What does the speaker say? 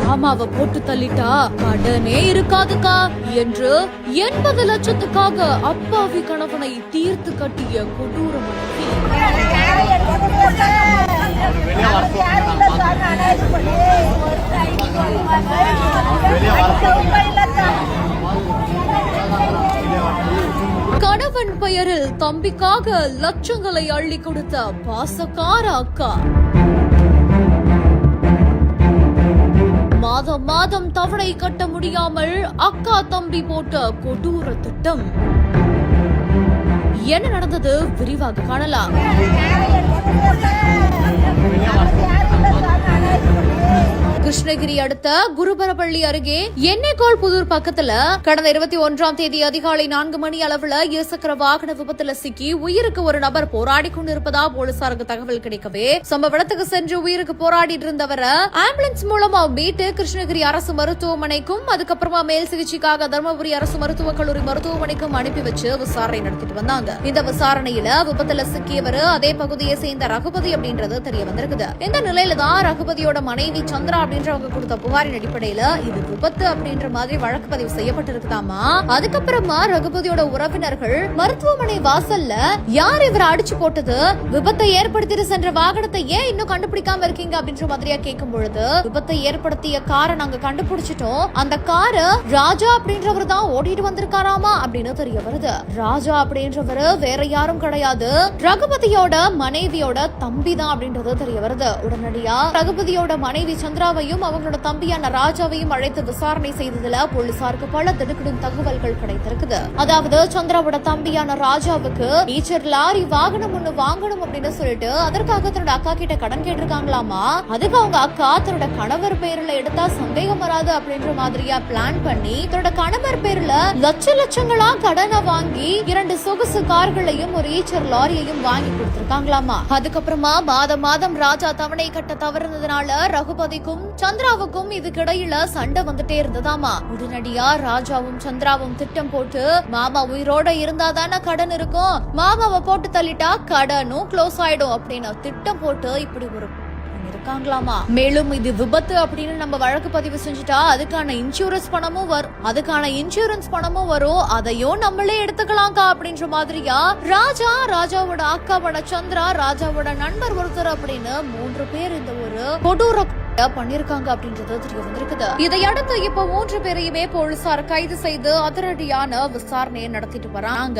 மாமாவை போட்டு தள்ளிட்டா கடனே இருக்காதுக்கா என்று 80 லட்சத்துக்காக அப்பாவி கணவனை தீர்த்து கட்டிய கொடூர கணவன் பெயரில் தம்பிக்காக லட்சங்களை அள்ளி கொடுத்த பாசக்கார அக்கா. மாதம் மாதம் தவணை கட்ட முடியாமல் அக்கா தம்பி போட்ட கொடூர திட்டம். என்ன நடந்தது விரிவாக காணலாம். கிருஷ்ணகிரி அடுத்த குருபரப்பள்ளி அருகே எண்ணெய்கோள் புதூர் பக்கத்துல கடந்த 21ஆம் தேதி அதிகாலை 4 மணி அளவுல இருசக்கர வாகன விபத்துல சிக்கி உயிருக்கு ஒரு நபர் போராடி கொண்டிருப்பதா போலீசாருக்கு தகவல் கிடைக்கவே சம்பவ இடத்துக்கு சென்று உயிருக்கு போராடிட்டு இருந்தவரை ஆம்புலன்ஸ் மூலமா மீட்டு கிருஷ்ணகிரி அரசு மருத்துவமனைக்கும் அதுக்கப்புறமா மேல் சிகிச்சைக்காக தர்மபுரி அரசு மருத்துவக் கல்லூரி மருத்துவமனைக்கும் அனுப்பி வச்சு விசாரணை நடத்திட்டு வந்தாங்க. இந்த விசாரணையில விபத்துல சிக்கியவர் அதே பகுதியை சேர்ந்த ரகுபதி அப்படின்றது தெரிய வந்திருக்குது. இந்த நிலையில தான் ரகுபதியோட மனைவி சந்திரா அப்படின்றவங்க கொடுத்த புகாரின் அடிப்படையில இது விபத்து அப்படின்ற மாதிரி வழக்கு பதிவு செய்யப்பட்டிருக்குதாமா. அதுக்கப்புறமா ரகுபதியோட உறவினர்கள் மருத்துவமனை வாசல்ல யார் இவரை அடிச்சு போட்டது, விபத்தை ஏற்படுத்திட்டு சென்ற வாகனத்தை ஏன் இன்னும் கண்டுபிடிக்காம இருக்கீங்க அப்படின்ற மாதிரியா கேட்கும் பொழுது விபத்தை ஏற்படுத்திய காரை நாங்க கண்டுபிடிச்சிட்டோம், அந்த காரை ராஜா அப்படின்றவர் தான் ஓட்டிட்டு வந்திருக்காராமா அப்படின்னு தெரிய வருது. ராஜா அப்படின்றவர் வேற யாரும் கிடையாது, ரகுபதியோட மனைவியோட தம்பி தான் அப்படின்றது தெரிய வருது. உடனடியா ரகுபதியோட மனைவி சந்திராவையும் அவங்களோட தம்பியான ராஜாவையும் அழைத்து விசாரணை செய்ததுல போலீசாருக்கு பல திடுக்கிடும் தகவல்கள் கிடைத்திருக்குது. அதாவது சந்திராவோட தம்பியான ராஜாவுக்கு டீச்சர் லாரி வாகனம் ஒண்ணு வாங்கணும் அப்படின்னு சொல்லிட்டு அதற்காக தன்னோட அக்கா கிட்ட கடன் கேட்டிருக்காங்களாமா. அதுக்கு அவங்க அக்கா தன்னோட கணவர் பேர்ல எடுத்தா சந்தேகம் வராது அப்படின்ற மாதிரியா பிளான் பண்ணி தன்னோட கணவர் பேர்ல லட்சங்களா கடனை வாங்கி 2 சொகுசு கார்களையும் ஒரு ஈச்சர் லாரியையும் வாங்கி கொடுத்திருக்காங்களாமா. அதுக்கப்புறமா மாதம் ராஜா தவணை கட்ட தவறுனதுனால ரகுபதிக்கும் சந்திராவுக்கும் இதுக்கிடையில சண்டை வந்துட்டே இருந்ததாமா. உடனடியா ராஜாவும் சந்திராவும் திட்டம் போட்டு மாமா உயிரோட இருந்தாதானே கடன் இருக்கும், மாமாவை போட்டு தள்ளிட்டா கடனும் க்ளோஸ் ஆயிடும் அப்படின்னு திட்டம் போட்டு இப்படி ஒரு இருக்காங்களாமா. மேலும் இது விபத்து அப்படின்னு நம்ம வழக்கு பதிவு செஞ்சுட்டா அதுக்கான இன்சூரன்ஸ் பணமும் வரும், அதையும் நம்மளே எடுத்துக்கலாம்க்கா அப்படின்ற மாதிரியா ராஜாவோட அக்காவோட சந்திரா, ராஜாவோட நண்பர் ஒருத்தர் அப்படின்னு 3 பேர் இந்த ஒரு கொடூர பண்ணிருக்காங்க அப்படின்றது தெரிய வந்திருக்குது. இதையடுத்து இப்ப 3 பேரையுமே போலீசார் கைது செய்து அதிரடியான விசாரணையை நடத்திட்டு வராங்க.